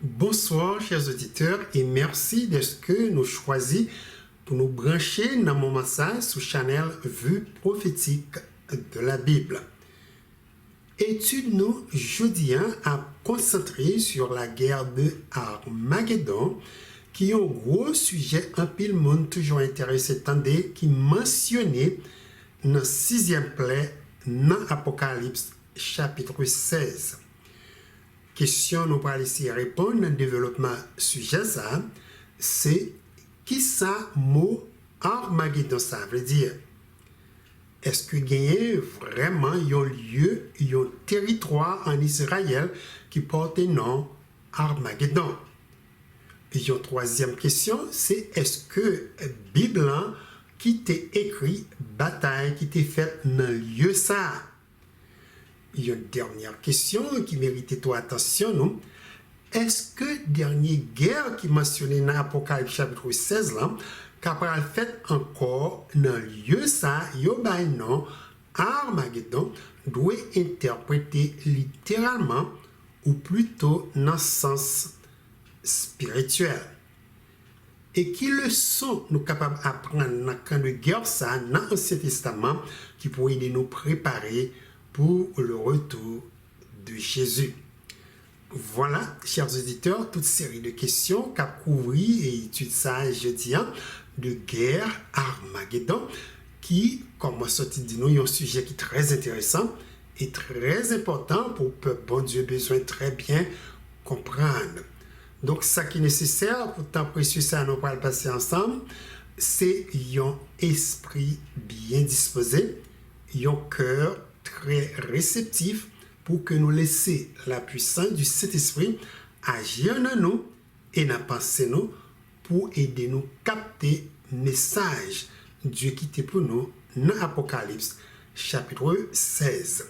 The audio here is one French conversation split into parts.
Bonsoir, chers auditeurs, et merci de ce que nous choisi pour nous brancher dans mon message sur Channel Vue prophétique de la Bible. Étude nous jeudi à concentrer sur la guerre de Armageddon, qui est un gros sujet en pile monde toujours intéressé, tandis qui mentionné dans 6e plaie dans Apocalypse chapitre 16. Question nous allons ici répondre dans le développement sujet ça, c'est qui ça mot Armageddon ça veut dire? Est-ce que gagne vraiment un lieu, un territoire en Israël qui porte le nom Armageddon? Et une troisième question, c'est est-ce que Bible qui t'est écrit bataille qui t'est faite dans le lieu ça? Il y a une dernière question qui mérite ton attention. Non? Est-ce que dernière guerre qui mentionnée dans l'Apocalypse chapitre 16, là, qu'après fait encore dans le lieu ça, non, Armageddon doit interpréter littéralement ou plutôt dans le sens spirituel. Et qui leçon nous capables d'apprendre dans le camp de guerre ça, dans l'Ancien Testament, qui pourrait aider nous préparer pour le retour de Jésus. Voilà, chers auditeurs, toute série de questions qu'a couvert et étude ça jeudi de guerre Armageddon, qui, comme on sorti de nous, est un sujet qui est très intéressant et très important pour le peuple. Bon Dieu, besoin de très bien comprendre. Donc, ça qui est nécessaire pour temps précieux, ça nous va le passer ensemble, c'est un esprit bien disposé, un cœur très réceptif pour que nous laissions la puissance du Saint-Esprit agir dans nous et dans pensée nous pour aider nous capter le message Dieu qui était pour nous dans Apocalypse chapitre 16.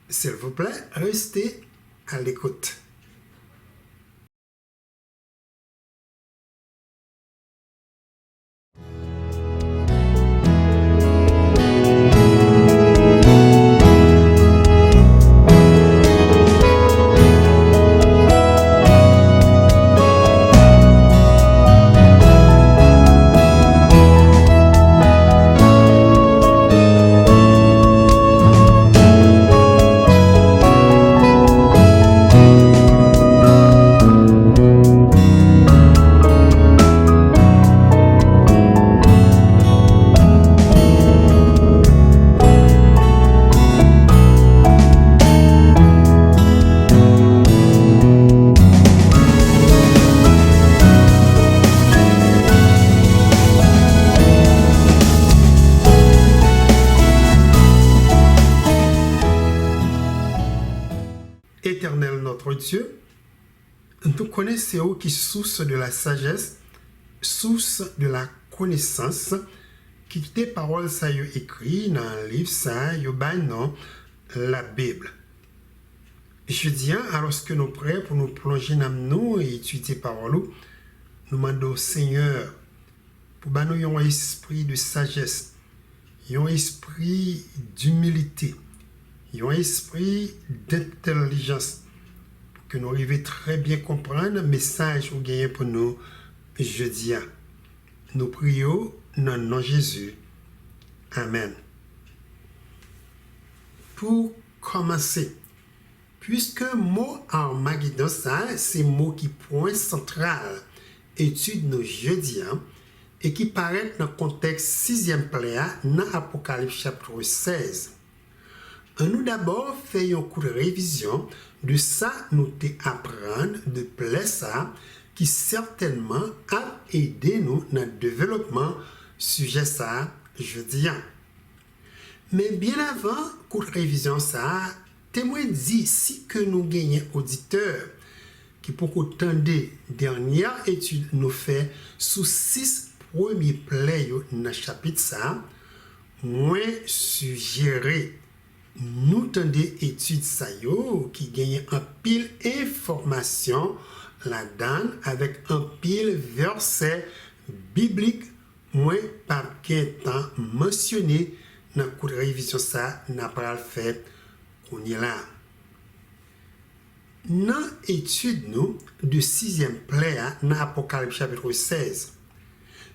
S'il vous plaît, restez à l'écoute. Éternel notre Dieu, nous connaissons qui source de la sagesse, source de la connaissance, qui tes paroles ça y écrit dans le livre ça y non la Bible. Je dis alors que nous prêts pour nous plonger dans nous et étudier parole, nous demandons au Seigneur pour nous un esprit de sagesse, un esprit d'humilité, un esprit d'intelligence pour que nous arrivions très bien comprendre le message ou gagner pour nous jeudi. Nous prions dans le nom de Jésus. Amen. Pour commencer, puisque le mot Armageddon, c'est le mot qui point central étude nos jeudi et qui paraît dans le contexte 6e plaie dans Apocalypse chapitre 16. Nous d'abord faisons un coup de révision de ça nous apprendre de plaie ça qui certainement a aidé nous dans le développement sujet ça jeudi. Mais bien avant coup de révision ça, témoin dit si que nous gagnons auditeurs qui pour autant des dernières études nous fait sous 6 premiers plays dans le chapitre ça, moins suggéré nous tendez études ça yo qui gagne un pile information là-dedans avec un pile verset biblique moins par quel temps mentionné dans le coup de révision ça n'a pas fait qu'on y est là. Dans l'étude de 6e plaie dans Apocalypse chapitre 16,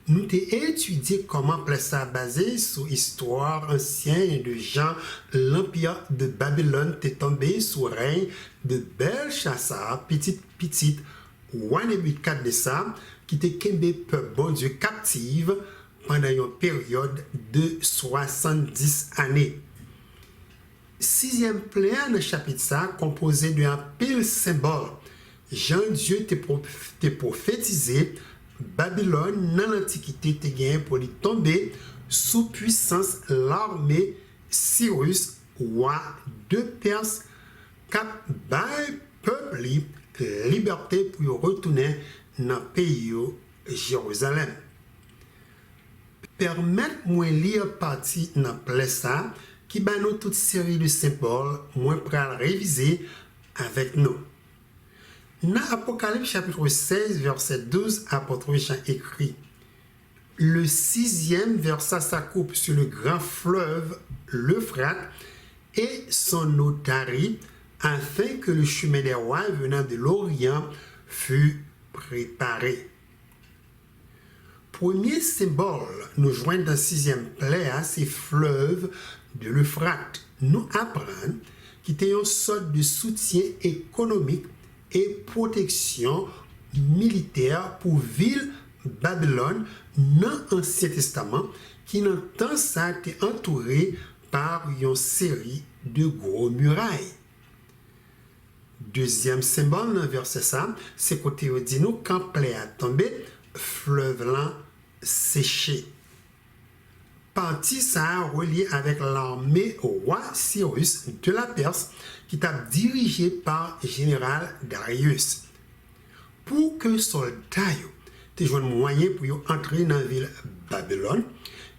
nous avons étudié comment plaie ça basé sur l'histoire ancienne de Jean, l'empire de Babylone est tombé sous le règne de Belshazzar, petit, roi Nebuchadnezzar de ça, qui était kembe peuple bon Dieu captive pendant une période de 70 années. 6e plaie dans le chapitre ça, composé d'un pile symbole. Jean Dieu te prophétisé, Babylone dans l'Antiquité te gagné pour lui tomber sous puissance l'armée Cyrus, roi de Perse, cap bail peuple liberté pour retourner dans le pays Jérusalem. Permettez-moi de lire partie dans plaie ça qui bat nous toute série de symboles, moi prêt à réviser avec nous. Dans Apocalypse chapitre 16, verset 12, apôtre Jean écrit: le 6e versa sa coupe sur le grand fleuve, l'Euphrate, et son eau tarit, afin que le chemin des rois venant de l'Orient fût préparé. Premier symbole nous joignent dans 6e plaie, c'est fleuve de l'Euphrate. Nous apprenons qu'il était une sorte de soutien économique et protection militaire pour ville Babylone dans l'Ancien Testament, qui dans le temps ça a été entouré par une série de gros murailles. Deuxième symbole dans verset ça, c'est côté dit nous quand plaie a tombé, fleuve là séché. Partie ça relié avec l'armée roi Cyrus de la Perse qui était dirigée par général Darius. Pour que soldats aient un moyen pour entrer dans la ville Babylone,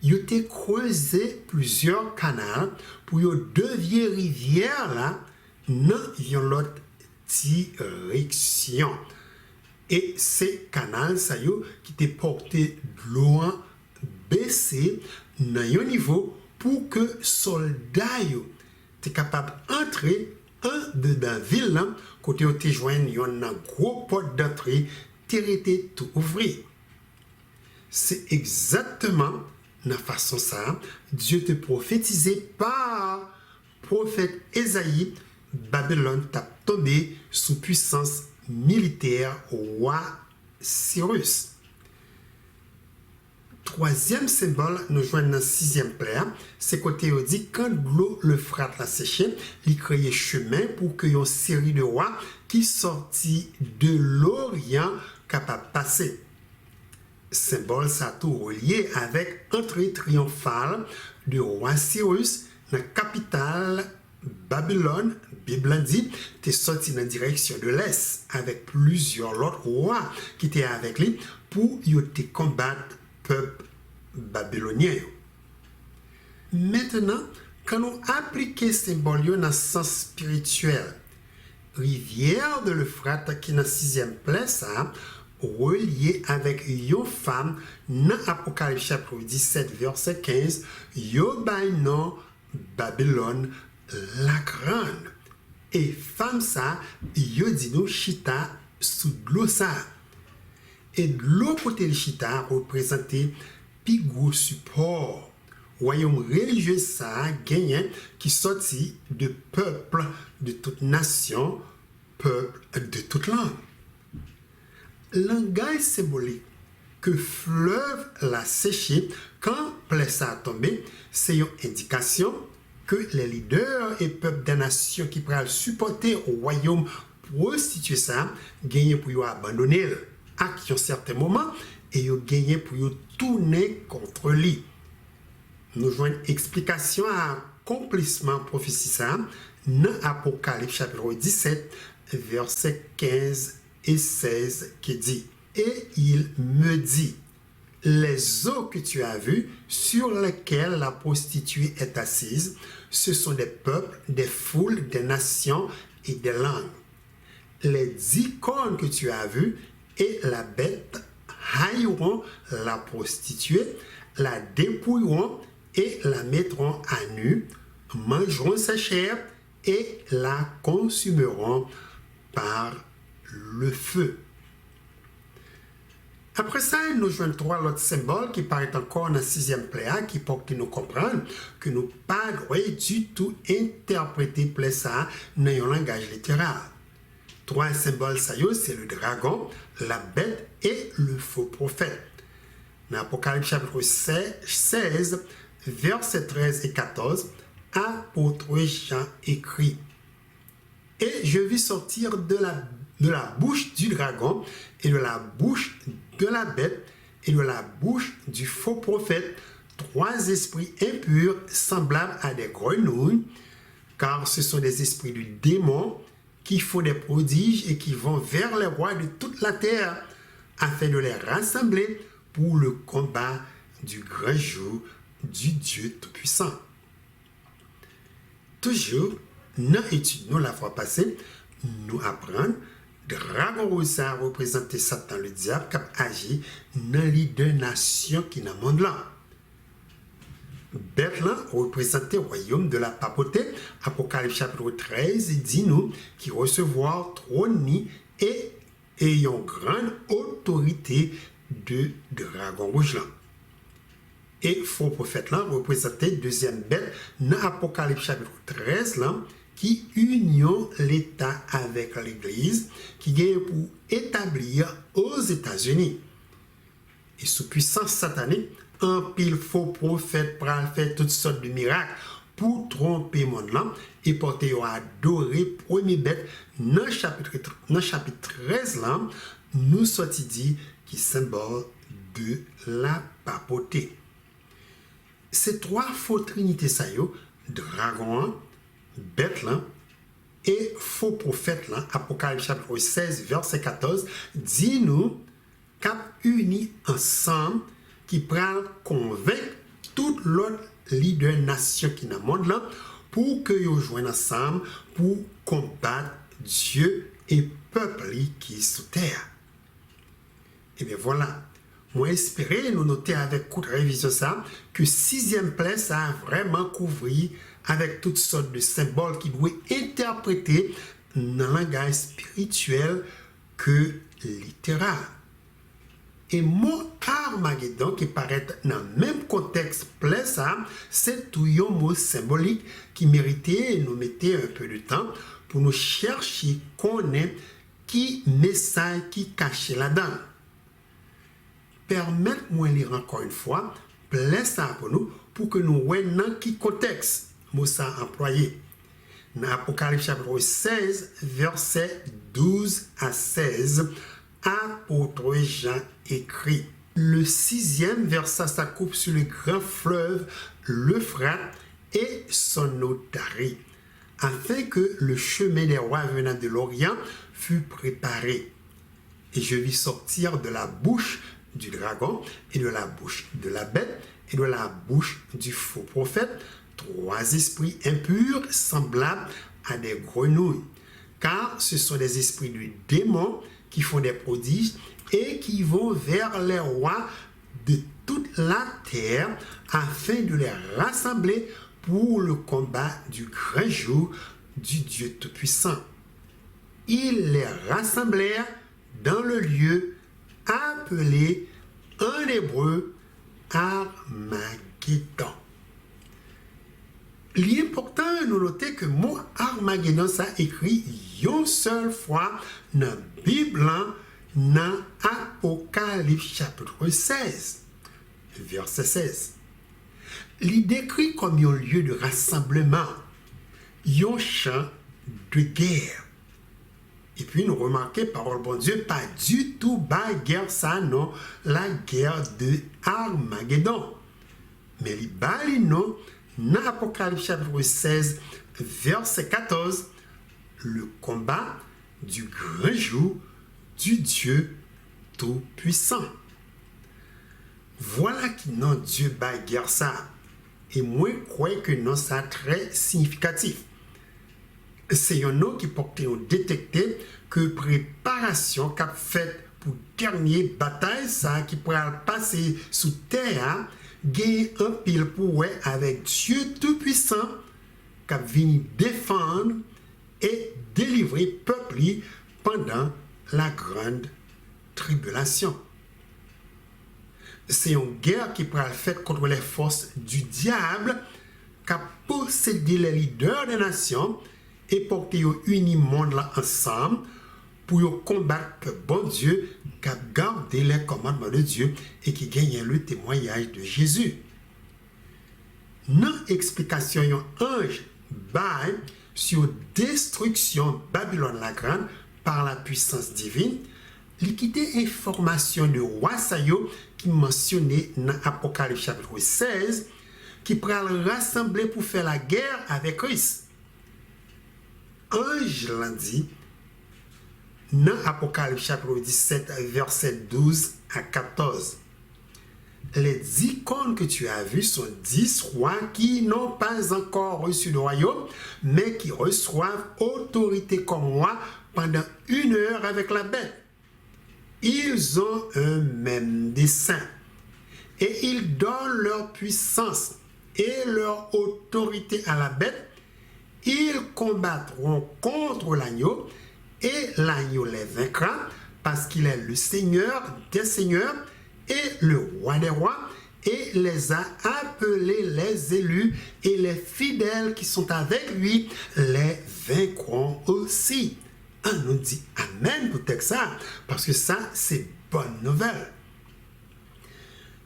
ils ont creusé plusieurs canaux pour deux rivières là dans l'autre direction. Et ces canaux ça qui étaient portés de loin baissé dans un niveau pour que soldats soient capables d'entrer dans la ville, côté où tu joins un gros porte d'entrée, tu été tout ouvert. C'est exactement de la façon ça, Dieu te prophétisé par prophète Ésaïe, Babylone t'a tombé sous puissance militaire roi Cyrus. Troisième symbole, nous joignons dans 6e plaie, c'est côté où dit quand l'eau l'Euphrate l'a séché, il crée chemin pour que une série de rois qui sortit de l'Orient capable de passer. Symbole ça tout relié avec entrée triomphale de roi Cyrus dans la capitale Babylone. Bible dit t'es sorti dans la direction de l'est avec plusieurs autres rois qui étaient avec lui pour te combattre peuple babylonien. Maintenant, quand nous appliquons ces symboles dans le sens spirituel, rivière de l'Euphrate qui est dans 6e plaie, ça, relié avec une femme dans Apocalypse chapitre 17, verset 15, yo bay non Babylone la grande. Et femme ça, yo dit nous chita sous de l'eau ça. Et de l'autre côté de Chita représentait plus gros support. Royaume religieux ça gagné qui sortit de peuples de toute nation, peuple de toute langue. Langage symbolique que fleuve l'a séché quand plaie ça a tombé, c'est une indication que les leaders et peuples des nations qui pourraient supporter au royaume prostituer ça, gagné pour abandonner à un certain moment et ils ont gagné pour tourner contre lui. Nous jouons une explication à accomplissement prophétie ça dans Apocalypse chapitre 17 versets 15 et 16 qui dit: et il me dit, les eaux que tu as vues sur lesquelles la prostituée est assise, ce sont des peuples, des foules, des nations et des langues. Les 10 cornes que tu as vues et la bête haïront la prostituée, la dépouilleront et la mettront à nu, mangeront sa chair et la consumeront par le feu. Après ça, nous jouons trois autres symboles qui paraissent encore dans le sixième pléa, qui portent nous comprendre que nous pas du tout interpréter pléa dans un langage littéral. Trois symboles, c'est le dragon, la bête et le faux prophète. Dans l'Apocalypse chapitre 16, versets 13 et 14, apôtre Jean écrit: Et je vis sortir de la bouche du dragon et de la bouche de la bête et de la bouche du faux prophète trois esprits impurs semblables à des grenouilles, car ce sont des esprits du démon qui font des prodiges et qui vont vers les rois de toute la terre afin de les rassembler pour le combat du grand jour du Dieu Tout-Puissant. Toujours, dans l'étude nous la fois passée, nous apprenons dragon rouge a représenté Satan le diable qui agit dans les deux nations qui dans le monde là. Bête là représentait le royaume de la papauté. Apocalypse chapitre 13 dit nous qui recevoir trône et ayant grande autorité de dragon rouge là. Et faux prophète là représentait deuxième bête dans Apocalypse chapitre 13 là, qui union l'État avec l'Église, qui est pour établir aux États-Unis. Et sous puissance satanique, un pile faux prophète pour faire toutes sortes de miracles pour tromper le monde là et porter à adorer premier bête dans le chapitre 13 là, nous sorti dit qui symbole de la papauté. Ces trois faux trinités ça yo, dragon, bête là et faux prophète là, Apocalypse chapitre 16 verset 14 dit nous cap unis ensemble qui prend convaincre toute l'autre leader nation qui dans le monde là pour que yo joignent ensemble pour combattre Dieu et peuple qui sous terre. Et bien voilà, moi espérer nous noter avec coup de révision ça que sixième plaie ça a vraiment couvert avec toutes sortes de symboles qui doivent interpréter dans le langage spirituel que littéral. Et mot Armageddon qui paraît dans le même contexte plaît ça, c'est tout un mot symbolique qui méritait nous mettre un peu de temps pour nous chercher connaître qui message qui caché là-dedans. Permettez-moi de lire encore une fois, plaît ça pour nous pour que nous voyons qui contexte mot ça employé. Dans Apocalypse chapitre 16, versets 12 à 16, apôtre Jean écrit: Le sixième versa sa coupe sur le grand fleuve, l'Euphrate et son eau tarie, afin que le chemin des rois venant de l'Orient fût préparé. Et je vis sortir de la bouche du dragon et de la bouche de la bête et de la bouche du faux prophète trois esprits impurs semblables à des grenouilles, car ce sont des esprits du démon qui font des prodiges et qui vont vers les rois de toute la terre afin de les rassembler pour le combat du grand jour du Dieu Tout-Puissant. Ils les rassemblèrent dans le lieu appelé en hébreu Armageddon. L'important est de noter que le mot Armageddon ça écrit une seule fois dans la Bible, dans Apocalypse chapitre 16, verset 16. Il décrit comme un lieu de rassemblement, un champ de guerre. Et puis nous remarquons, parole bon Dieu, pas du tout bas guerre ça, non, la guerre de Armageddon. Mais il bat les noms dans Apocalypse chapitre 16, verset 14, le combat du grand jour du Dieu Tout-Puissant. Voilà qui non Dieu bat guerre ça. Et moi, je crois que non, ça très significatif. C'est un nom qui porte à détecter que préparation qu'a faite pour dernière bataille ça qui pourrait passer sous terre gagne un pile pour avec Dieu Tout-Puissant qui vient défendre et délivrer peuple pendant la grande tribulation. C'est une guerre qui pourra être faite contre les forces du diable qui a possédé les leaders des nations et porté unis monde là ensemble pour combattre le bon Dieu qui a gardé les commandements de Dieu et qui gagne le témoignage de Jésus. Dans l'explication d'un ange bail sur destruction Babylone la grande par la puissance divine, l'équité information de roi Sayo qui mentionné dans Apocalypse chapitre 16 qui pourra le rassembler pour faire la guerre avec Christ. Ange l'a dit dans Apocalypse chapitre 17 verset 12 à 14. Les icônes que tu as vues sont 10 rois qui n'ont pas encore reçu le royaume, mais qui reçoivent autorité comme moi pendant 1 heure avec la bête. Ils ont un même dessein et ils donnent leur puissance et leur autorité à la bête. Ils combattront contre l'agneau et l'agneau les vaincra parce qu'il est le Seigneur des seigneurs et le roi des rois et les a appelés les élus et les fidèles qui sont avec lui les vaincront aussi. On nous dit Amen pour ça, parce que ça, c'est bonne nouvelle.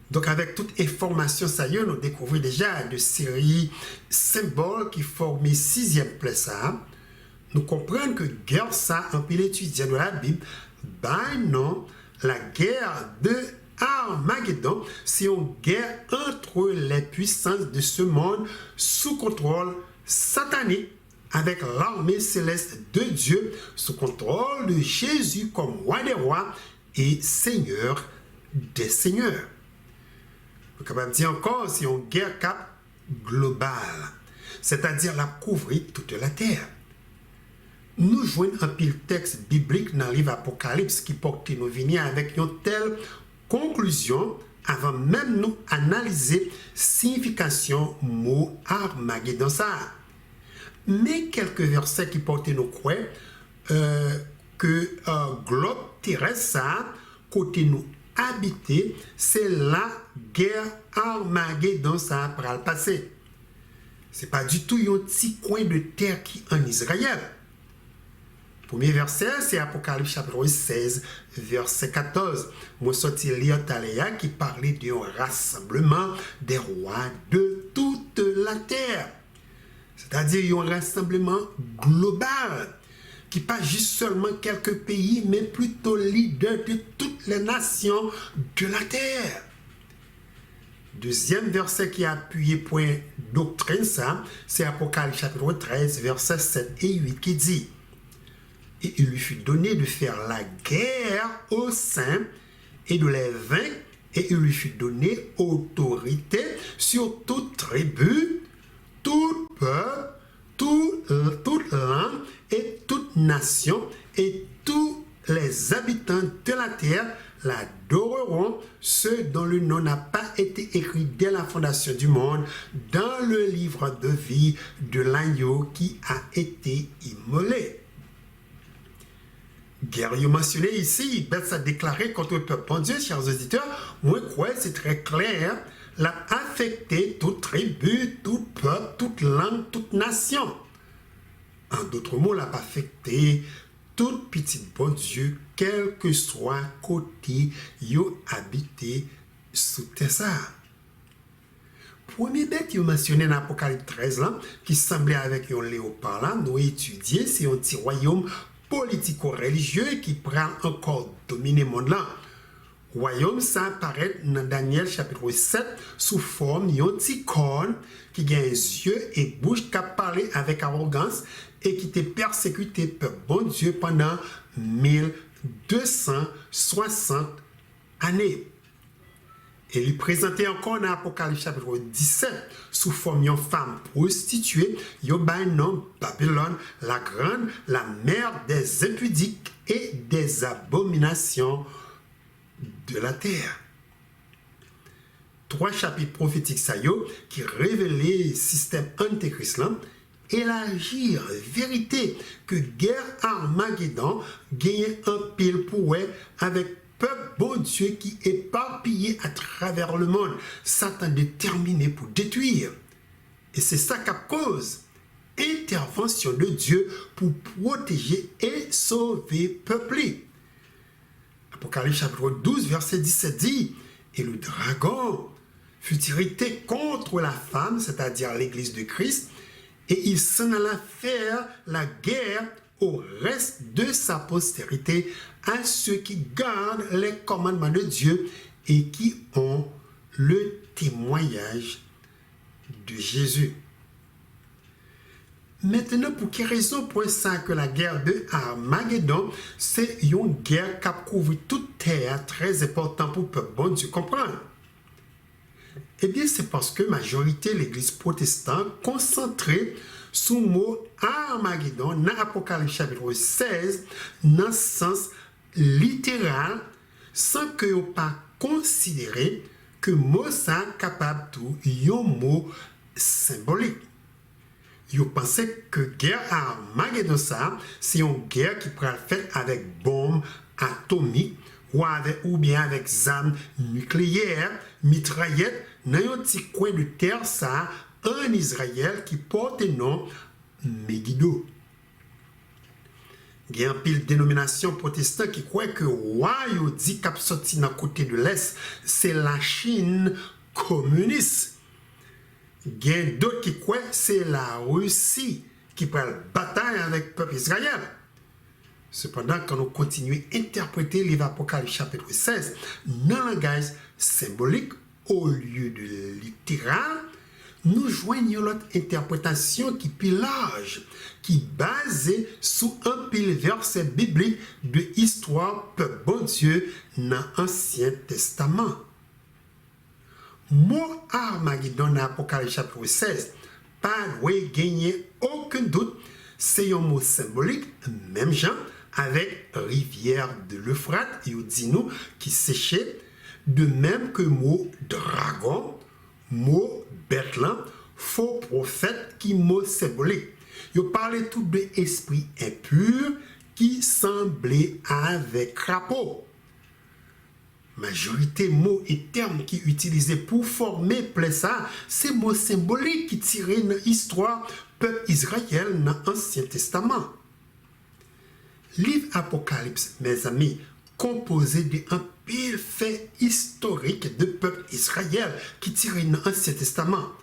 Donc, avec toute information, ça y est, nous découvrons déjà de séries symboles qui forment 6e place. Nous comprenons que guerre, ça, en pile étudiant de la Bible, ben non, la guerre de Armageddon, c'est une guerre entre les puissances de ce monde sous contrôle satanique, avec l'armée céleste de Dieu sous contrôle de Jésus comme roi des rois et seigneur des seigneurs. On est capable de dire encore, c'est une guerre cap globale, c'est-à-dire la couvrir toute la terre. Nous jouons un pile texte biblique dans le livre Apocalypse qui porte nous venir avec une telle conclusion avant même nous analyser signification mot Armageddon ça. Mais quelques versets qui portent nous croire que globe terrestre ça, côté nous habiter, c'est la guerre Armageddon ça pour le passer. C'est pas du tout un petit coin de terre qui en Israël. Premier verset, c'est Apocalypse chapitre 16, verset 14. Moi, sorti lire Taléa qui parlait d'un rassemblement des rois de toute la terre. C'est-à-dire un rassemblement global qui pas juste seulement quelques pays, mais plutôt leader de toutes les nations de la terre. Deuxième verset qui a appuyé point doctrine, ça, c'est Apocalypse chapitre 13, verset 7 et 8 qui dit: et il lui fut donné de faire la guerre aux saints et de les vaincre, et il lui fut donné autorité sur toute tribu, tout peuple, toute langue et toute nation, et tous les habitants de la terre l'adoreront, ceux dont le nom n'a pas été écrit dès la fondation du monde dans le livre de vie de l'agneau qui a été immolé. Guerre mentionné ici, Beth a déclaré contre le peuple. Bon Dieu, chers auditeurs, moi, quoi, c'est très clair, l'a affecté toute tribu, tout peuple, toute langue, toute nation. En d'autres mots, l'a affecté toute petite bon Dieu, quel que soit côté yo habité sous terre. Premier bête yo mentionné dans Apocalypse 13 là, qui semblait avec un léopard là, nous étudier, c'est un petit royaume politico-religieux qui prend encore dominer le monde là. Royaume ça apparaît dans Daniel chapitre 7 sous forme d'un petit corne qui a des yeux et bouche qui a parlé avec arrogance et qui était persécuté par bon Dieu pendant 1260 années. Et lui présentait encore dans Apocalypse chapitre 17 sous forme d'une femme prostituée, un nom Babylone, la grande, la mère des impudiques et des abominations de la terre. 3 chapitres prophétiques qui révélaient le système antéchrist élargir vérité que guerre Armageddon gagne un pile pour avec peuple bon Dieu qui est éparpillé à travers le monde. Satan déterminé pour détruire. Et c'est ça qui cause intervention de Dieu pour protéger et sauver peuple. Apocalypse chapitre 12, verset 17 dit, et le dragon fut irrité contre la femme, c'est-à-dire l'église de Christ, et il s'en alla faire la guerre au reste de sa postérité, à ceux qui gardent les commandements de Dieu et qui ont le témoignage de Jésus. Maintenant, pour quelle raison pour ça que la guerre de Armageddon, c'est une guerre qui couvre toute terre, très important pour le peuple bon Dieu comprendre? Eh bien, c'est parce que la majorité de l'église protestante concentrée sur le mot Armageddon dans l'Apocalypse chapitre 16, dans le sens littéral, sans que vous pas considérer que le mot ça capable de un mot symbolique. Vous pensez que guerre Armageddon ça, c'est une guerre qui pourrait être faite avec bombes atomiques ou bien avec armes nucléaires, mitraillettes, dans un petit coin de terre ça, en Israël qui porte le nom Megiddo. Il y a une pile de dénominations protestantes qui croient que Royaume dit qu'il sorti dans le côté de l'Est, c'est la Chine communiste. Il y a d'autres qui croient que c'est la Russie qui prend la bataille avec le peuple israélien. Cependant, quand on continue à interpréter l'Apocalypse chapitre 16 dans le langage symbolique au lieu de littéral, nous joignons l'autre interprétation qui est plus large, qui est basée sur un pile verset biblique de histoire peuple bon Dieu dans l'Ancien Testament. Mot Armageddon dans l'Apocalypse chapitre 16, pas de gagner aucun doute, c'est un mot symbolique, même genre, avec rivière de l'Euphrate, et dit nous qui séchait, de même que mot dragon, mot Bethléem, faux prophète qui mot symbolique. Il parlait tout de esprit impur qui semblait avec crapaud. Majorité mots et termes qui utilisés pour former ça, c'est mots symboliques qui tiraient dans l'histoire peuple Israël dans l'Ancien Testament. Livre Apocalypse, mes amis, composé d'un pile fait historique de peuple Israël qui tirait dans l'Ancien Testament.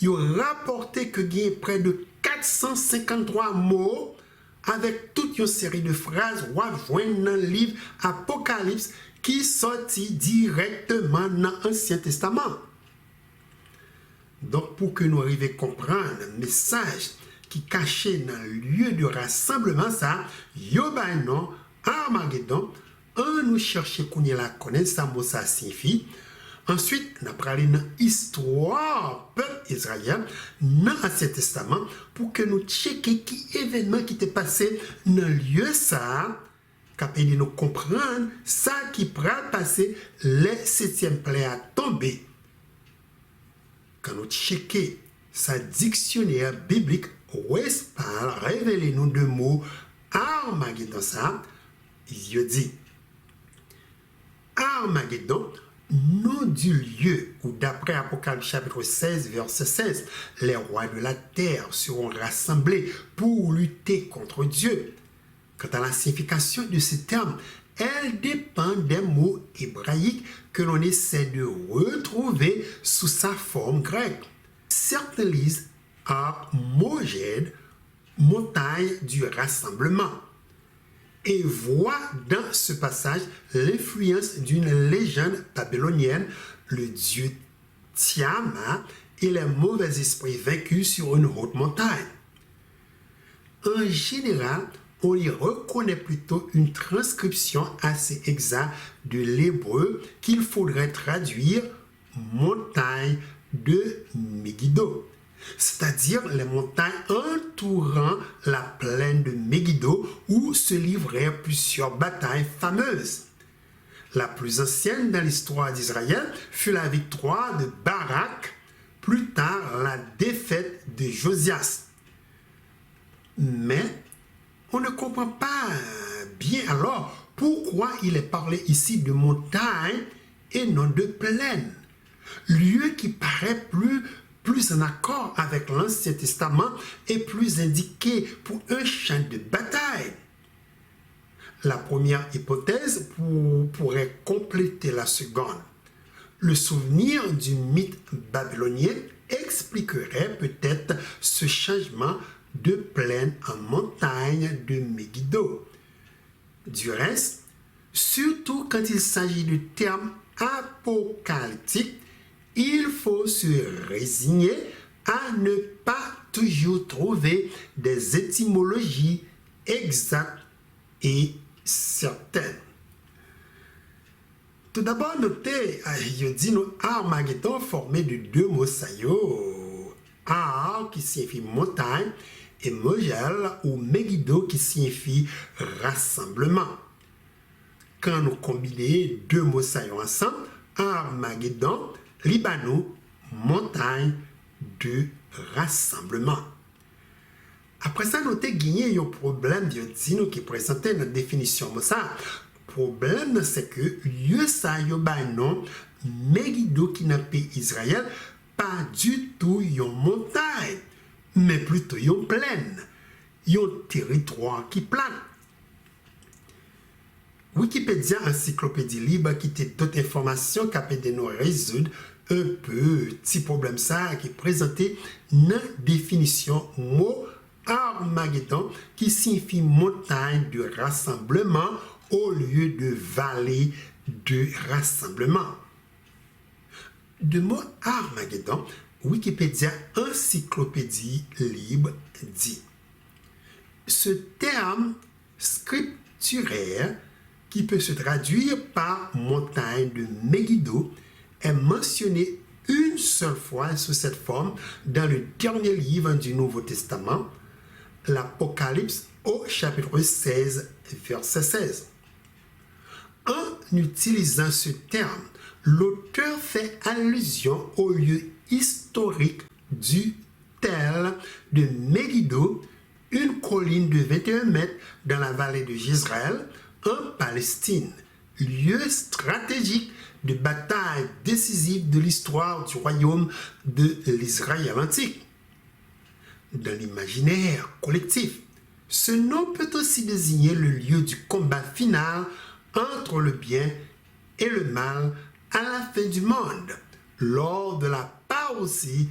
Il a rapporté que il y a près de 453 mots avec toute une série de phrases jointes dans le livre Apocalypse qui sortit directement dans l'Ancien Testament. Donc, pour que nous arrivions à comprendre le message qui est caché dans le lieu de rassemblement, ça, non Armageddon, on nous chercher qu'on la connaît, ça, mot ça signifie. Ensuite, on a parlé dans l'histoire peuple israélien dans l'Ancien Testament pour que nous checker qui événement qui était passé dans le lieu ça, capable de nous comprendre ça qui pourra passer les 7e plaie à tomber. Quand nous checker sa dictionnaire biblique, Westphal révèle nous deux mots Armageddon ça, il dit Armageddon, nom du lieu où d'après Apocalypse chapitre 16 verset 16, les rois de la terre seront rassemblés pour lutter contre Dieu. Quant à la signification de ce terme, elle dépend des mots hébraïques que l'on essaie de retrouver sous sa forme grecque. Certains lisent Armoged, montagne du rassemblement, et voient dans ce passage l'influence d'une légende babylonienne, le dieu Tiamat et les mauvais esprits vaincus sur une haute montagne. En général, on y reconnaît plutôt une transcription assez exacte de l'hébreu qu'il faudrait traduire montagne de Megiddo, c'est-à-dire les montagnes entourant la plaine de Megiddo où se livrèrent plusieurs batailles fameuses. La plus ancienne dans l'histoire d'Israël fut la victoire de Barak, plus tard la défaite de Josias. Mais on ne comprend pas bien alors pourquoi il est parlé ici de montagne et non de plaine. Lieu qui paraît plus en accord avec l'Ancien Testament et plus indiqué pour un champ de bataille. La première hypothèse pourrait compléter la seconde. Le souvenir du mythe babylonien expliquerait peut-être ce changement de plaine en montagne de Megiddo. Du reste, surtout quand il s'agit de termes apocalyptiques, il faut se résigner à ne pas toujours trouver des étymologies exactes et certaines. Tout d'abord, notez, il dit nous Armageddon formé de deux mots saillots. Ar qui signifie montagne et Mogel ou Megiddo qui signifie rassemblement. Quand nous combinons deux mots saillants ensemble, Armageddon, Libanou, montagne de rassemblement. Après ça, notez qu'il y a un problème qui présentait notre définition. Le problème, c'est que lieu ça y a non Megiddo qui n'a pas Israël, pas du tout une montagne, mais plutôt une plaine, un territoire qui plane. Wikipédia, encyclopédie libre, qui te d'autres informations qui peuvent nous résoudre un petit problème ça qui est présenté dans la définition mot Armageddon qui signifie montagne de rassemblement au lieu de vallée de rassemblement. De mot Armageddon, Wikipédia encyclopédie libre dit ce terme scripturaire qui peut se traduire par montagne de Megiddo est mentionné une seule fois sous cette forme dans le dernier livre du Nouveau Testament, l'Apocalypse au chapitre 16, verset 16. En utilisant ce terme, l'auteur fait allusion au lieu historique du tel de Megiddo, une colline de 21 mètres dans la vallée de Jezreel, en Palestine, lieu stratégique de bataille décisive de l'histoire du royaume de l'Israël antique. Dans l'imaginaire collectif, ce nom peut aussi désigner le lieu du combat final entre le bien et le mal à la fin du monde, lors de la parousie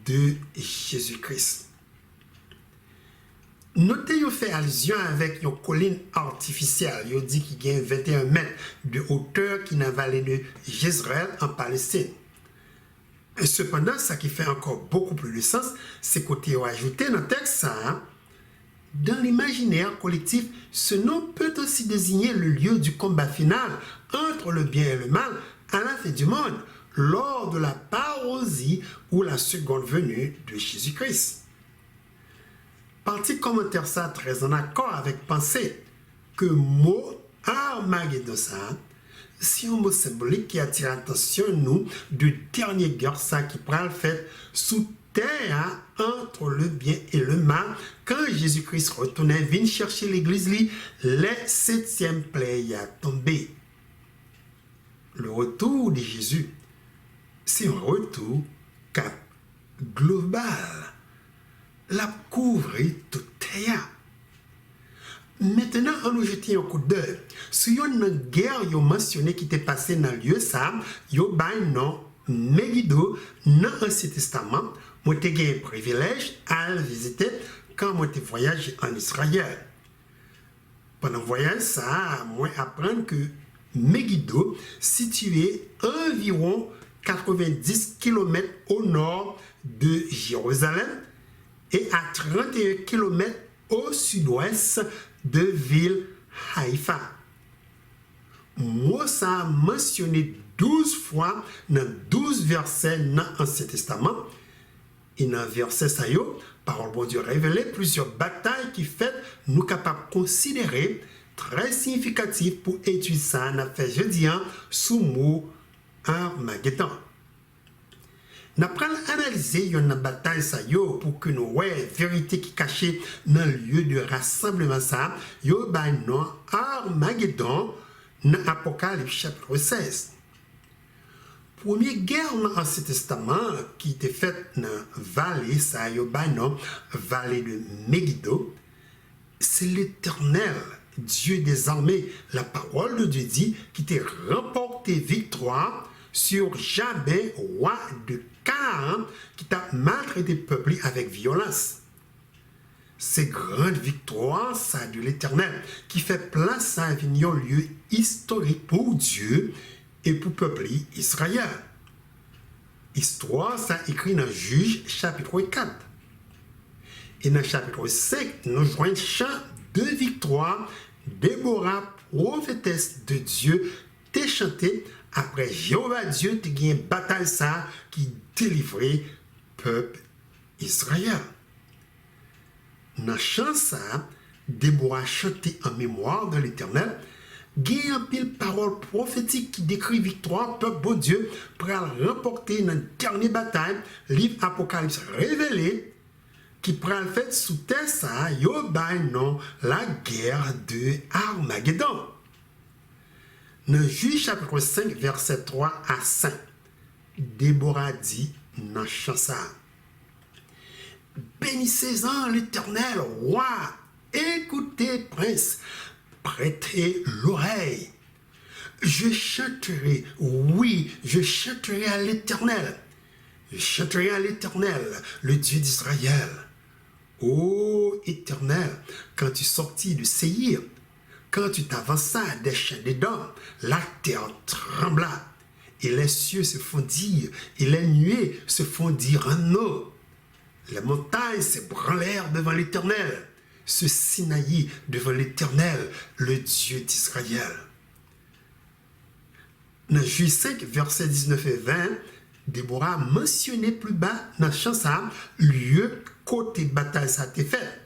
de Jésus-Christ. Notez qu'il fait allusion avec une colline artificielle. Il dit qu'il y a 21 mètres de hauteur qui n'a vallée de Jezreel en Palestine. Et cependant, ce qui fait encore beaucoup plus de sens, c'est qu'il a ajouté dans le texte ça. Dans l'imaginaire collectif, ce nom peut aussi désigner le lieu du combat final entre le bien et le mal à la fin du monde, lors de la parousie ou la seconde venue de Jésus-Christ. Partie commentaire ça très en accord avec pensée que mot Armageddon ça, c'est un mot symbolique qui attire l'attention nous de dernière guerre ça qui prend le fait sous terre entre le bien et le mal quand Jésus-Christ retournait vient chercher l'église les 7e plaie a tombé. Le retour de Jésus, c'est un retour cap global. La couvrir toute terre. Maintenant, on nous jette un coup d'œil. Si on a une guerre, on mentionné qui était passée dans le lieu ça, on a non Megiddo dans l'Ancien Testament. Moi, j'ai eu le privilège à le visiter quand moi j'ai voyagé en Israël. Pendant le voyage, ça, moi apprendre que Megiddo, situé environ 90 km au nord de Jérusalem, et à 31 km au sud-ouest de ville Haïfa. Moi, ça a mentionné 12 fois dans 12 versets dans l'Ancien Testament. Et dans le verset ça, parole de Dieu révélée plusieurs batailles qui fait nous capables de considérer très significatives pour étudier ça. On a fait jeudi sous mot Armageddon. Nous allons analyser une bataille ça yo pour que nous voyons la vérité qui est cachée dans le lieu de rassemblement ça. Yo ba non Armageddon dans Apocalypse chapitre 16. Première guerre dans l'Ancien Testament qui était faite dans la vallée ça yo ba non vallée de Megiddo. C'est l'Éternel, Dieu des armées, la parole de Dieu dit, qui t'a remporté victoire sur Jabin, roi de Canaan, qui t'a maltraité le peuple avec violence. Ces grandes victoires, ça de l'Éternel, qui fait place à un lieu historique pour Dieu et pour le peuple Israël. Histoire, ça écrit dans Juge, chapitre 4. Et dans le chapitre 5, nous joignons chant de victoire. Déborah, prophétesse de Dieu, t'a chanté après Jéhovah Dieu, t'a gagné une bataille ça qui délivrait le peuple Israël. Dans le chant ça, Déborah chanté en mémoire de l'Éternel. Il y a un pile parole prophétique qui décrit victoire, peuple bon Dieu, pour remporter une dernière bataille, livre Apocalypse révélé, qui prend le fait sous terre ça, yo bay non la guerre de Armageddon. Dans Juge chapitre 5, verset 3 à 5, Déborah dit dans chant ça: bénissez-en l'Éternel, roi, écoutez, prince, prêtez l'oreille. Je chanterai, oui, je chanterai à l'Éternel. Je chanterai à l'Éternel, le Dieu d'Israël. Ô Éternel, quand tu sortis de Séir, quand tu t'avanças des champs d'Édom, la terre trembla, et les cieux se fondirent, et les nuées se fondirent en eau. Les montagnes s'ébranlèrent devant l'Éternel, se Sinaï devant l'Éternel, le Dieu d'Israël. Dans Juge 5, versets 19 et 20, Déborah mentionnait plus bas dans le chant ça, lieu côté bataille ça a été fait.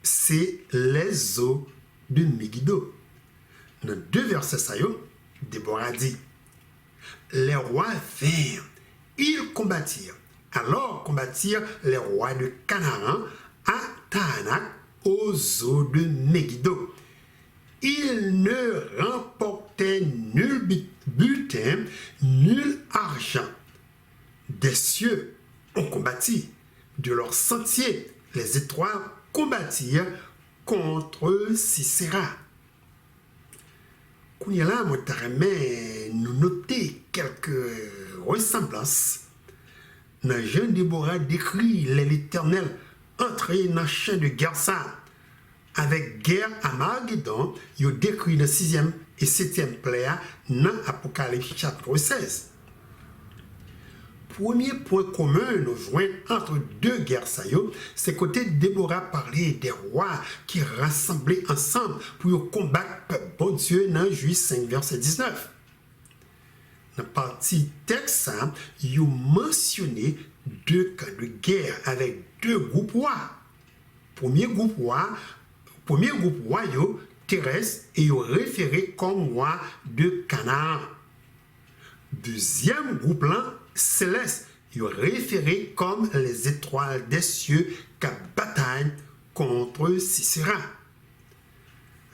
C'est les eaux de Megiddo. Dans 2 versets ça yo, Déborah dit: les rois vinrent, ils combattirent. Alors combattirent les rois de Canaan à Taanac aux eaux de Megiddo. Ils ne remportaient nul butin, nul argent. Des cieux ont combattu, de leur sentier, les étoiles combattirent contre Sisera. Là, moi, nous noter quelques ressemblances. Dans Jean Déborah décrit l'Éternel entrer dans le champ de guerre ça. Avec guerre à Armageddon, il décrit le 6e et 7e plaie dans Apocalypse chapitre 16. Premier point commun nous joint entre deux guerres, c'est côté Déborah parlait des rois qui rassemblaient ensemble pour combattre le bon Dieu dans Juge 5, verset 19. Dans la partie texte, il mentionné deux cas de guerre avec deux groupes rois. Premier groupe roi, terrestre, et référé comme roi de Canaan. Deuxième groupe là, céleste, référé comme les étoiles des cieux qui bataillent contre Sisera.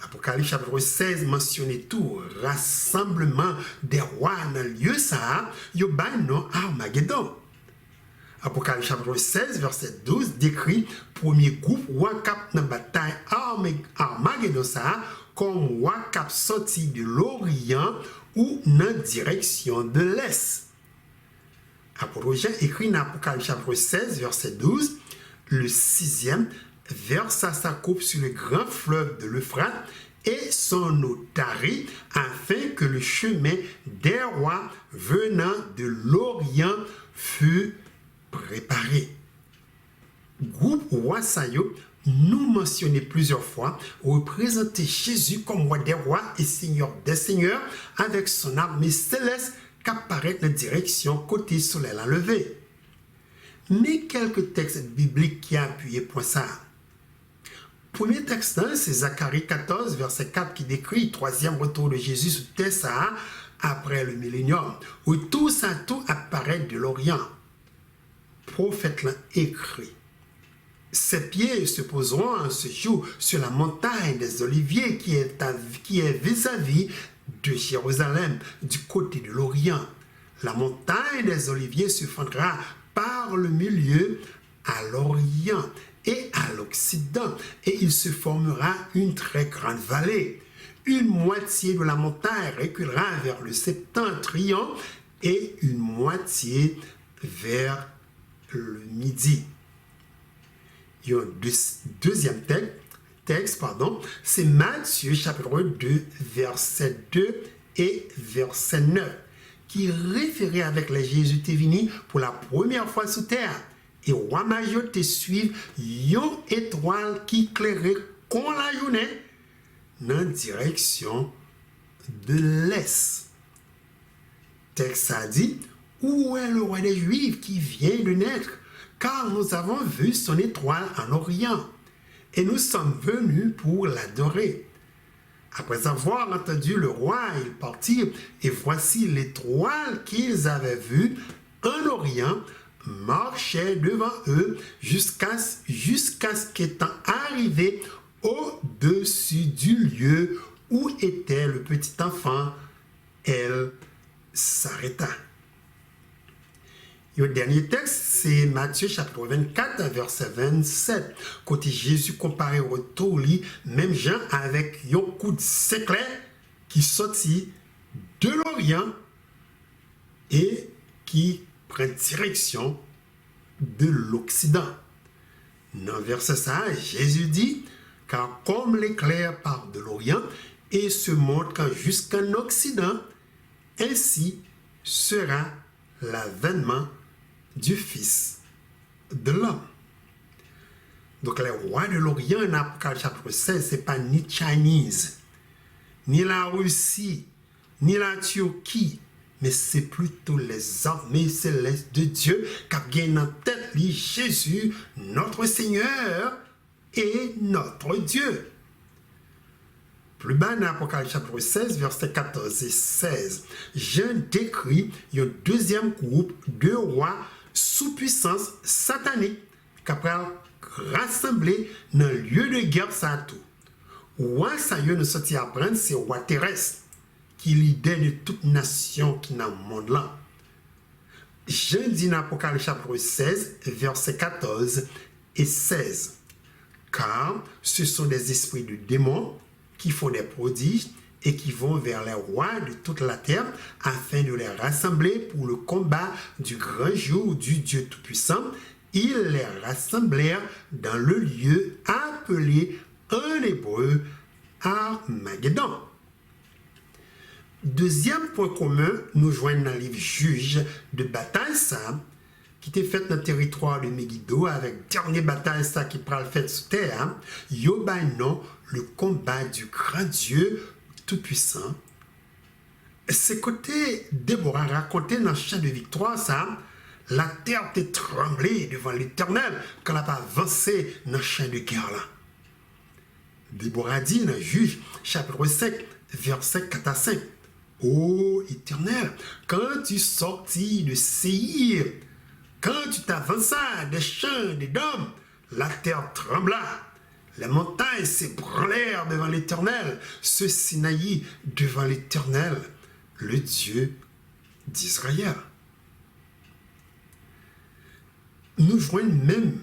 Apocalypse chapitre 16 mentionne tout rassemblement des rois dans le lieu ça, yo bay non Armageddon. Apocalypse chapitre 16 verset 12 décrit premier groupe roi cap dans bataille Armageddon ça comme roi cap sorti de l'Orient ou dans direction de l'Est. Apôtre Jean écrit dans Apocalypse chapitre 16 verset 12, le 6e versa sa coupe sur le grand fleuve de l'Euphrate et son eau tarit afin que le chemin des rois venant de l'Orient fût préparé. Groupe roi Sayo nous mentionné plusieurs fois représenter Jésus comme roi des rois et seigneur des seigneurs avec son armée céleste qui apparaît dans la direction côté soleil à lever. Mais quelques textes bibliques qui appuient pour ça. Premier texte, c'est Zacharie 14, verset 4 qui décrit le troisième retour de Jésus sur terre après le millénium, où tout ça tout apparaît de l'Orient. prophète l'a écrit. Ses pieds se poseront en ce jour sur la montagne des Oliviers qui est vis-à-vis de Jérusalem, du côté de l'Orient. La montagne des Oliviers se fendra par le milieu à l'Orient et à l'Occident, et il se formera une très grande vallée. Une moitié de la montagne reculera vers le septentrion et une moitié vers le midi. Il y a un deuxième texte, c'est Matthieu chapitre 2, verset 2 et verset 9, qui référait avec les Jésus est venu pour la première fois sur terre. Et roi major te suivre une étoile qui éclairait con la journée dans direction de l'est. Texte a dit, où est le roi des Juifs qui vient de naître? Car nous avons vu son étoile en Orient, et nous sommes venus pour l'adorer. Après avoir entendu le roi, ils partirent, et voici l'étoile qu'ils avaient vue en Orient marchait devant eux jusqu'à ce qu'étant arrivé au-dessus du lieu où était le petit enfant, elle s'arrêta. Le dernier texte, c'est Matthieu chapitre 24, verset 27. Côté Jésus comparé au retour, même Jean avec un coup de séclair qui sortit de l'Orient et qui prend direction de l'Occident. Dans le verset ça, Jésus dit, car comme l'éclair part de l'Orient et se montre jusqu'en Occident, ainsi sera l'avènement du Fils de l'homme. Donc les rois de l'Orient, en Apocalypse chapitre 16, ce n'est pas ni Chinese, ni la Russie, ni la Turquie, mais c'est plutôt les armées célestes de Dieu qui ont en tête Jésus, notre Seigneur et notre Dieu. Plus bas dans Apocalypse chapitre 16, versets 14 et 16, Jean décrit un deuxième groupe de rois sous puissance satanique qui a rassemblé dans le lieu de guerre Satou. Roi ça y est ne sorti apprendre, c'est roi terrestre qui est leader de toute nation qui est dans le monde là. Jean dit dans Apocalypse chapitre 16, versets 14 et 16, car ce sont des esprits de démons qui font des prodiges et qui vont vers les rois de toute la terre afin de les rassembler pour le combat du grand jour du Dieu Tout-Puissant. Ils les rassemblèrent dans le lieu appelé en hébreu Armageddon. Deuxième point commun, nous joignons dans le livre Juge de bataille ça, qui était fait dans le territoire de Megiddo avec dernière bataille ça qui prend le fait sur terre, non le combat du grand Dieu Tout-Puissant. C'est côté Déborah raconté dans le chant de victoire ça, la terre était tremblée devant l'Éternel quand elle n'a pas avancé dans le champ de guerre là. Déborah dit dans Juge chapitre 5 verset 4 à 5, ô Éternel, quand tu sortis de Séir, quand tu t'avanças des champs d'Édom, la terre trembla, les montagnes s'ébranlèrent devant l'Éternel, ceux-ci naillit devant l'Éternel, le Dieu d'Israël. Nous joignons même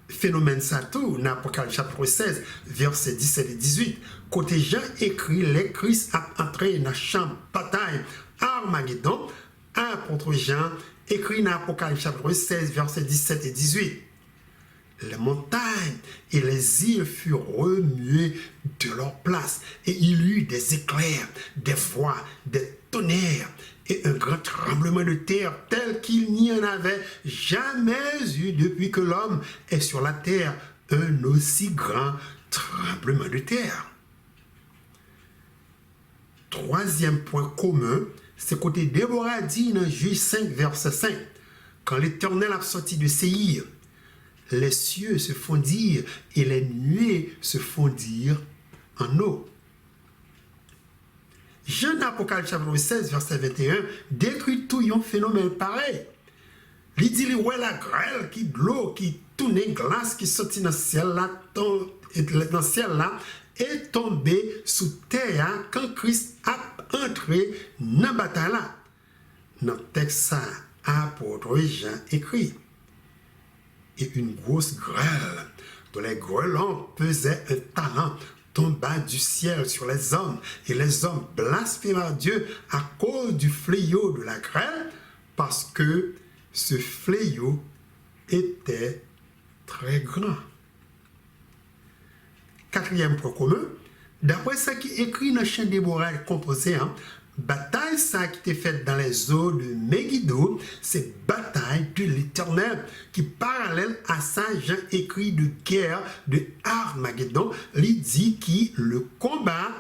phénomène Satou dans Apocalypse chapitre 16, versets 17 et 18. Côté Jean écrit, les Christ a entré dans la champ bataille Armageddon. Apôtre Jean écrit dans Apocalypse chapitre 16, versets 17 et 18. Les montagnes et les îles furent remuées de leur place, et il y eut des éclairs, des voix, des tonnerres, et un grand tremblement de terre tel qu'il n'y en avait jamais eu depuis que l'homme est sur la terre, un aussi grand tremblement de terre. Troisième point commun, c'est côté Déborah dit dans Juge 5, verset 5, quand l'Éternel a sorti de Séir, les cieux se fondirent et les nuées se fondirent en eau. Jean Apocalypse chapitre 16, verset 21, décrit tout un phénomène pareil. Il dit, il ouais la grêle qui de l'eau qui tourne glace qui sortit dans le ciel là, dans le ciel là, est tombé sous terre quand Christ a entré dans la bataille là. Dans le texte ça, apôtre Jean écrit. Et une grosse grêle, dont les grêlons pesaient un talent, tomba du ciel sur les hommes, et les hommes blasphémèrent Dieu à cause du fléau de la grêle, parce que ce fléau était très grand. Quatrième point commun, d'après ce qui est écrit dans le chant Déborah composé, bataille ça qui était faite dans les eaux de Megiddo, c'est bataille de l'Éternel qui parallèle à ça Jean écrit de guerre de Armageddon, il dit qui le combat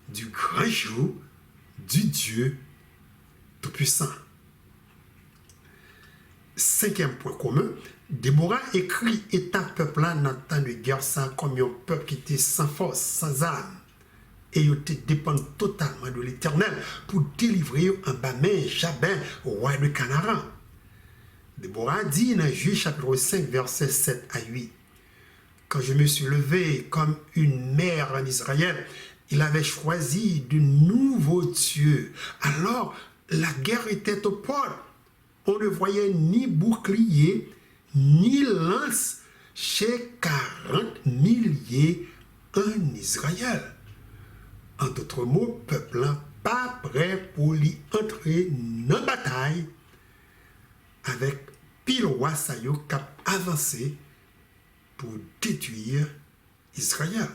du grand jour du Dieu Tout-Puissant. Cinquième point commun, Déborah écrit état peuple là dans le temps de guerre ça comme un peuple qui était sans force, sans armes. Et ils dépendent totalement de l'Éternel pour délivrer en bas main Jabin, roi de Canaan. Déborah dit dans Juge chapitre 5, versets 7 à 8. Quand je me suis levé comme une mère en Israël, il avait choisi de nouveaux dieux. Alors, la guerre était aux portes. On ne voyait ni bouclier, ni lance chez 40 milliers en Israël. En d'autres mots, peuple pas prêt pour y entrer dans la bataille avec pile roi Sayo cap avancé pour détruire Israël.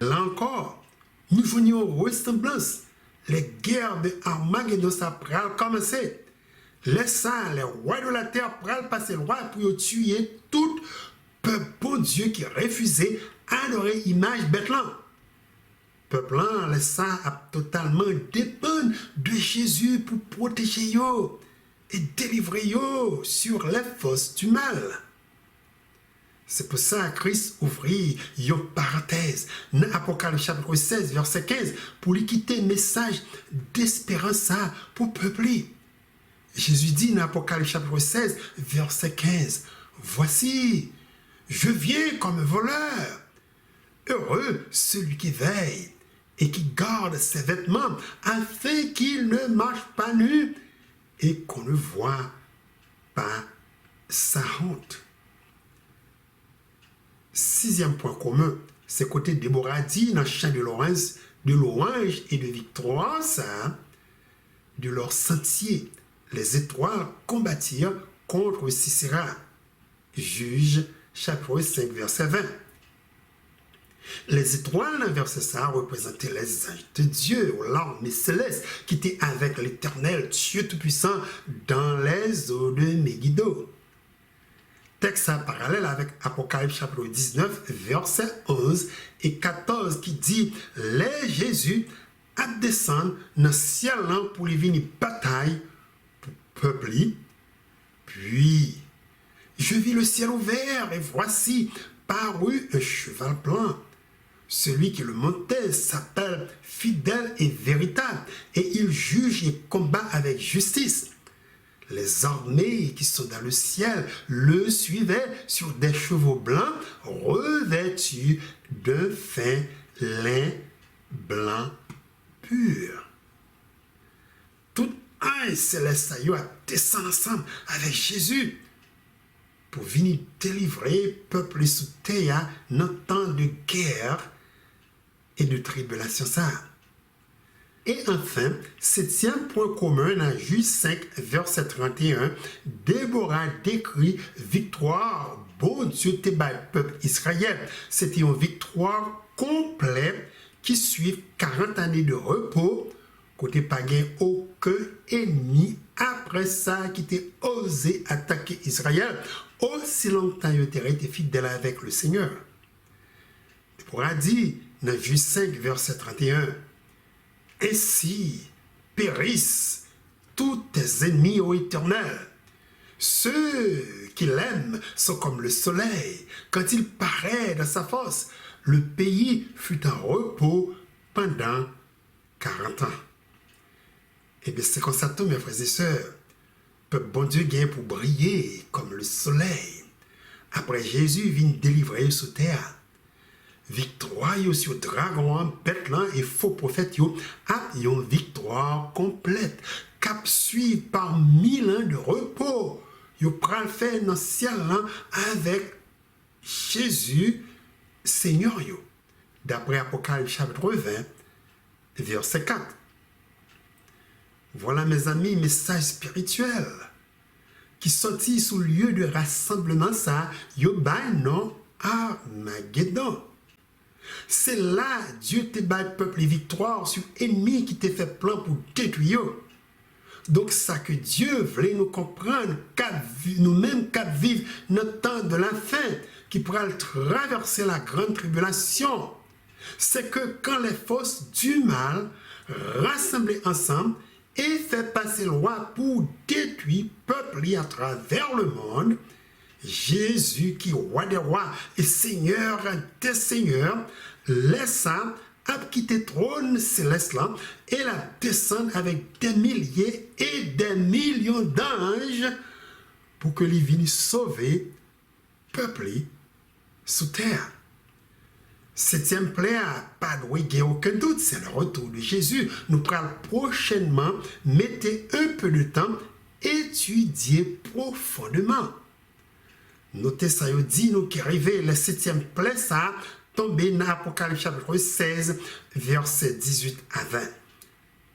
Là encore, nous voyons ressemblance. Les guerres de Armageddon ça pral commencer. Les saints, les rois de la terre pral passer le roi pour tuer tout peuple bon Dieu qui refusait adorer image bête là. Peuple là, les saints a totalement dépendent de Jésus pour protéger yo et délivrer yo sur les forces du mal. C'est pour ça que Christ ouvrit une parenthèse dans Apocalypse chapitre 16, verset 15, pour lui quitter un message d'espérance pour le peuple. Jésus dit dans Apocalypse chapitre 16, verset 15, « Voici, je viens comme un voleur. Heureux celui qui veille et qui garde ses vêtements, afin qu'il ne marche pas nu et qu'on ne voit pas sa honte. » Sixième point commun, c'est côté Déborah dit dans le chant de louange et de victoire, ça, de leur sentier, les étoiles combattirent contre Sisera. Juge, chapitre 5, verset 20. Les étoiles, dans verset ça, représentaient les anges de Dieu, l'armée céleste, qui était avec l'Éternel, Dieu Tout-Puissant, dans les eaux de Megiddo. Texte parallèle avec Apocalypse chapitre 19, versets 11 et 14 qui dit « Les Jésus a descendu dans le ciel pour les venir bataille pour peuple. Puis, je vis le ciel ouvert et voici parut un cheval blanc. Celui qui le montait s'appelle fidèle et véritable et il juge et combat avec justice. Les armées qui sont dans le ciel le suivaient sur des chevaux blancs revêtus d'un fin lin blanc pur. » Tout un céleste a descendu ensemble avec Jésus pour venir délivrer peuple sous terre dans le temps de guerre et de tribulation. Et enfin, septième point commun dans Juge 5, verset 31, Déborah décrit victoire, bon Dieu te bat peuple Israël. C'était une victoire complète qui suit 40 années de repos, côté pas gain aucun ennemi après ça qui était osé attaquer Israël, aussi longtemps il était resté fidèle avec le Seigneur. Déborah dit dans Juge 5, verset 31, ainsi périssent tous tes ennemis ô Éternel. Ceux qui l'aiment sont comme le soleil. Quand il paraît dans sa force, le pays fut en repos pendant 40 ans. Et bien c'est comme ça tout, mes frères et sœurs. peuple bon Dieu gagne pour briller comme le soleil. Après Jésus vient délivrer sur terre. Victoire sur dragon, bête et faux prophète a une victoire complète. Cap suivi par 1000 ans de repos. Yo pral faire dans le ciel avec Jésus, Seigneur yo. D'après Apocalypse chapitre 20, verset 4. Voilà mes amis, message spirituel qui sortit sous le lieu de rassemblement ça, yo bay non Armageddon. C'est là Dieu te bat peuple et victoire sur ennemi qui te fait plan pour détruire. Donc ça que Dieu voulait nous comprendre, nous-mêmes qu'à vivre notre temps de la fin, qui pourra traverser la grande tribulation, c'est que quand les forces du mal rassemblées ensemble et fait passer loi pour détruire peuple à travers le monde, Jésus qui est roi des rois et seigneur des seigneurs, laissa quitter trône céleste là et la descendre avec des milliers et des millions d'anges pour que les vienne sauver peuple sous terre. Septième plaie, pas de aucun doute, c'est le retour de Jésus. Nous pourrons prochainement mettre un peu de temps étudier profondément. Notez ça, il dit nous qui arrivons, la septième plaie, ça tombé dans Apocalypse chapitre 16, verset 18 à 20.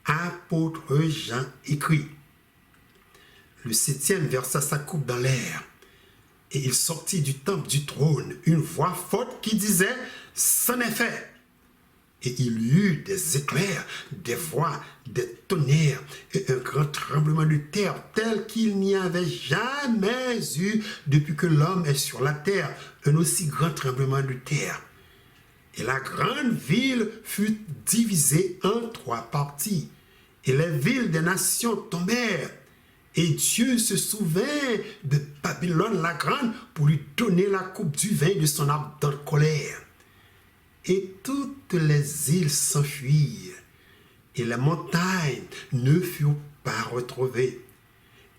Apôtre Jean écrit. Le septième verset, ça coupe dans l'air. Et il sortit du temple du trône une voix forte qui disait « C'en est fait !» Et il y eut des éclairs, des voix, des tonnerres et un grand tremblement de terre tel qu'il n'y avait jamais eu depuis que l'homme est sur la terre, un aussi grand tremblement de terre. Et la grande ville fut divisée en 3 parties, et les villes des nations tombèrent. Et Dieu se souvint de Babylone la grande pour lui donner la coupe du vin de son ardente colère. Et toutes les îles s'enfuirent, et les montagnes ne furent pas retrouvées.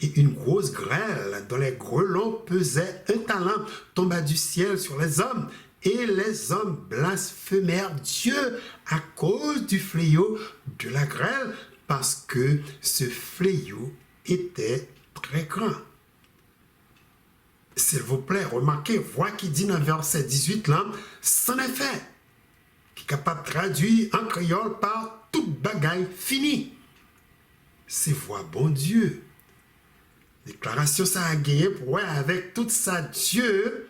Et une grosse grêle dont les grelons pesaient 1 talent tomba du ciel sur les hommes, et les hommes blasphémèrent Dieu à cause du fléau de la grêle, parce que ce fléau était très grand. S'il vous plaît, remarquez, voix qui dit dans le verset 18 là, c'en est fait, qui est capable de traduire en créole par toute bagaille finie. C'est voix bon Dieu. Déclaration ça a gagné pour avec tout ça Dieu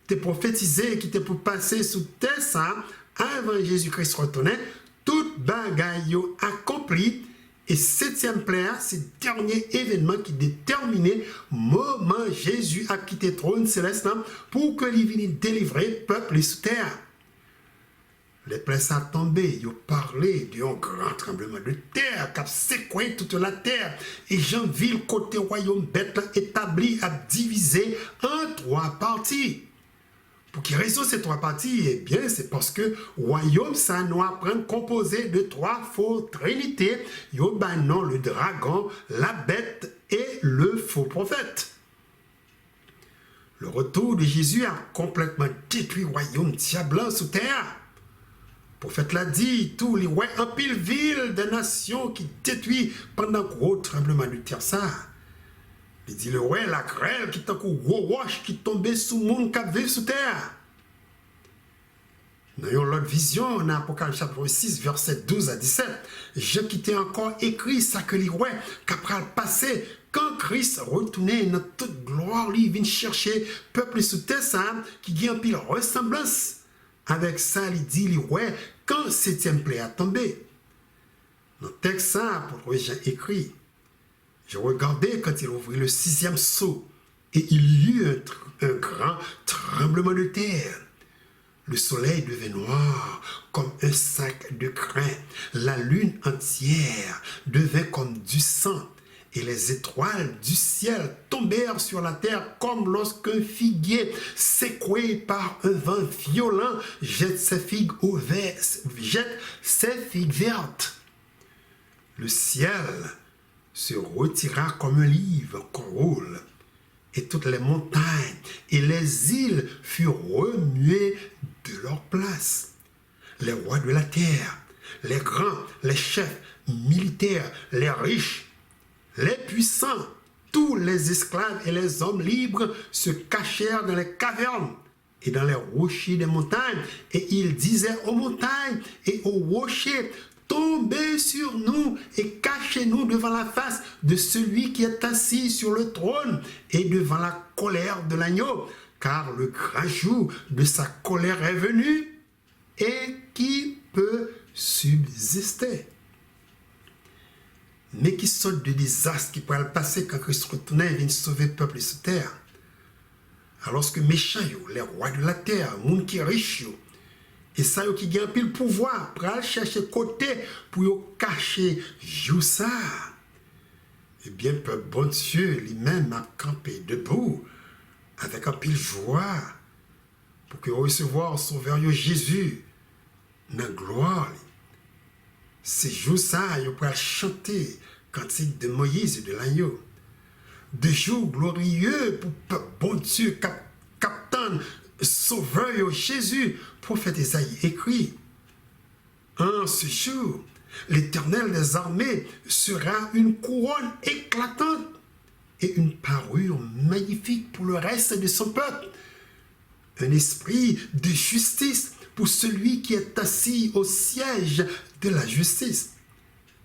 t'es prophétisé qui t'est pour passer sous terre ça avant Jésus-Christ retourner, toute bagaille accompli. Et septième plaie, c'est le dernier événement qui déterminait le moment Jésus a quitté le trône céleste pour que il vienne délivrer le peuple sous terre. Les plaies sont tombées, ils ont parlé d'un grand tremblement de terre qui a secoué toute la terre. Et Jean-Ville, côté royaume bête, établi à diviser en 3 parties. Pour quelle raison ces 3 parties? Eh bien, c'est parce que royaume, ça nous apprend composé de 3 faux trinités. Yo non, le dragon, la bête et le faux prophète. Le retour de Jésus a complètement détruit le royaume diablant sous terre. Le prophète l'a dit, tous les rois en pile ville des nations qui détruit pendant un gros tremblement de terre ça. Il dit le roi, la grêle qui est un gros roche qui tombait sous le monde qui vit sous terre. Dans l'autre vision, dans Apocalypse chapitre 6, verset 12 à 17, je quittais encore écrit ça que les rois, qu'après le passé, quand Christ retournait dans toute gloire, lui vient chercher peuple sous terre ça, qui a un pile ressemblance. Avec ça, il dit les rois, quand septième plaie a tombé. Dans le texte ça, pour Jean écrit. Je regardais quand il ouvrit le 6e sceau, et il y eut un grand tremblement de terre. Le soleil devint noir comme un sac de crin. La lune entière devint comme du sang. Et les étoiles du ciel tombèrent sur la terre comme lorsqu'un figuier secoué par un vent violent jette ses figues vertes. Le ciel se retira comme un livre qu'on roule, et toutes les montagnes et les îles furent remuées de leur place. Les rois de la terre, les grands, les chefs militaires, les riches, les puissants, tous les esclaves et les hommes libres se cachèrent dans les cavernes et dans les rochers des montagnes, et ils disaient aux montagnes et aux rochers: tombez sur nous et cachez-nous devant la face de celui qui est assis sur le trône et devant la colère de l'agneau, car le grand jour de sa colère est venu, et qui peut subsister? Mais qui sorte de désastre qui pourrait le passer quand Christ retournait et vient sauver le peuple sur terre? Alors que méchants, les rois de la terre, les gens qui sont riches, et ça qui gagne pile pouvoir pour aller chercher côté pour cacher jour ça. Eh bien, peuple bon Dieu lui-même a campé debout avec un pile joie pour que recevoir son Sauveur Jésus dans la gloire. C'est jour ça, il pourra chanter cantique de Moïse et de l'agneau. De jours glorieux pour peuple bon Dieu captain Sauveur Jésus, prophète Isaïe écrit: en ce jour, l'Éternel des armées sera une couronne éclatante et une parure magnifique pour le reste de son peuple, un esprit de justice pour celui qui est assis au siège de la justice,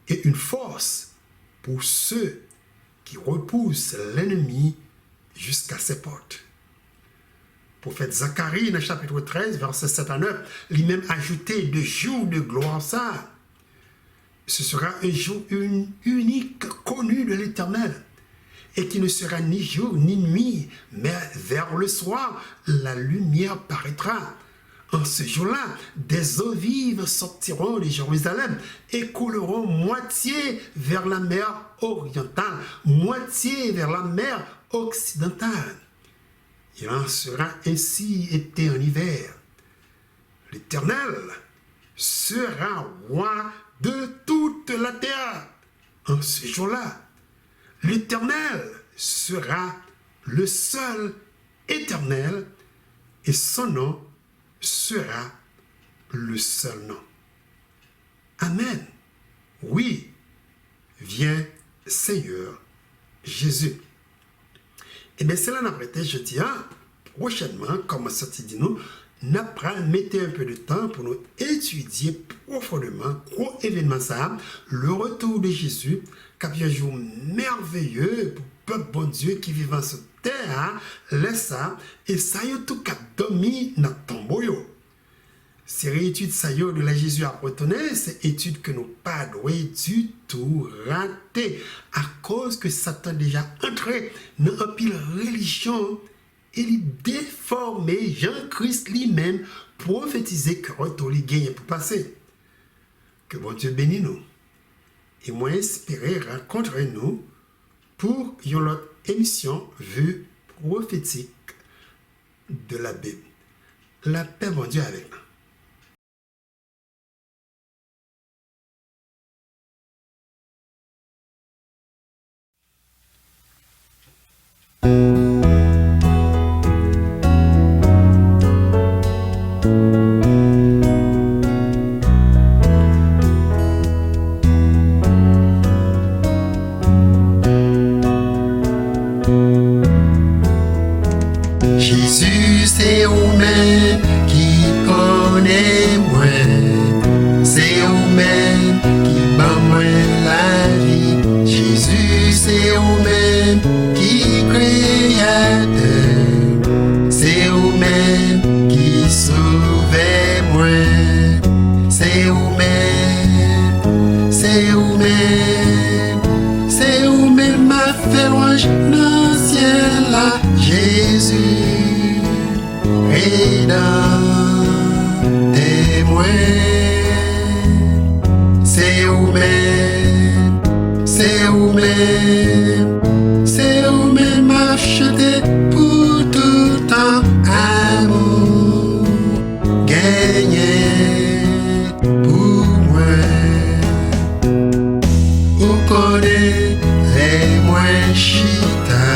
et une force pour ceux qui repoussent l'ennemi jusqu'à ses portes. Prophète Zacharie, dans le chapitre 13, versets 7 à 9, lui-même ajouté de jours de gloire ça. Ce sera un jour unique, connu de l'Éternel, et qui ne sera ni jour ni nuit, mais vers le soir, la lumière paraîtra. En ce jour-là, des eaux vives sortiront de Jérusalem et couleront moitié vers la mer orientale, moitié vers la mer occidentale. Il en sera ainsi été en hiver. L'Éternel sera roi de toute la terre. En ce jour-là, l'Éternel sera le seul éternel et son nom sera le seul nom. Amen. Oui, viens Seigneur Jésus. Et bien, c'est là qu'on a prêté jeudi, prochainement, comme ça te dit nous, nous allons mettre un peu de temps pour nous étudier profondément, gros événement ça, le retour de Jésus, qui est un jour merveilleux pour le peuple bon Dieu qui vit dans cette terre, laisse ça, et ça y est tout qui a dormi dans le tombeau. Ces réétudes ça y est de la Jésus à retourner, c'est études que nous pas du tout rater, à cause que Satan déjà entré dans un pile religion, et il déformé Jean-Christ lui-même, prophétisé que retour il gagne pour passer. Que bon Dieu bénisse nous. Et moi espérer rencontrer nous pour une autre émission vue prophétique de la Bible. La paix bon Dieu avec nous. Jésus, c'est vous-même qui connaît moi, c'est vous-même qui bat moi la vie. Jésus, c'est vous-même qui créateur, c'est vous-même qui sauvait moi, c'est vous-même, c'est vous-même, c'est vous-même m'a fait louange dans le ciel là, Jésus. Témoin, c'est vous-même, c'est vous-même, c'est vous-même acheté pour tout temps amour, gagné pour moi. Vous connaissez moins chita,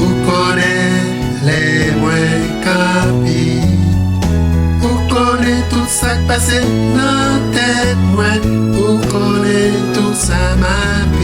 ou connaît les moins capi, ou connaît tout ça qui passe dans tête moi, ou connaît tout ça ma